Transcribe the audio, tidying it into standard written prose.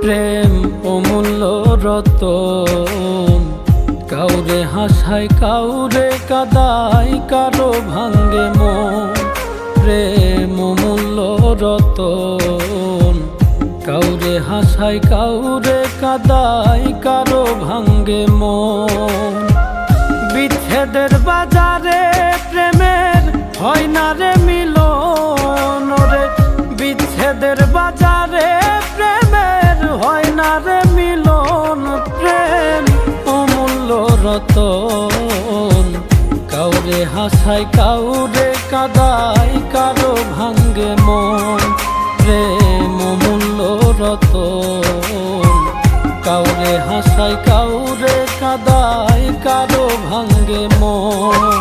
প্রেম অমূল্য রতন, কাউরে হাসায় কাউরে কাদায়, কারো ভাঙ্গে মন। প্রেম অমূল্য রতন, কাউরে হাসায় কাউরে কাদায়, কারো ভাঙ্গে মন। বিচ্ছেদের বাজারে প্রেমের হয় না রে মিলন রে, বিচ্ছেদের বাজারে প্রেমের হয় না রে মিলন। প্রেম অমূল্য রতন, কাউরে হাসায় কাউরে কাদায়, কারো ভাঙ্গে মন। প্রেম অমূল্য রতন, কাউরে হাসায় কাউরে কাদায়, কারো ভাঙ্গে মন।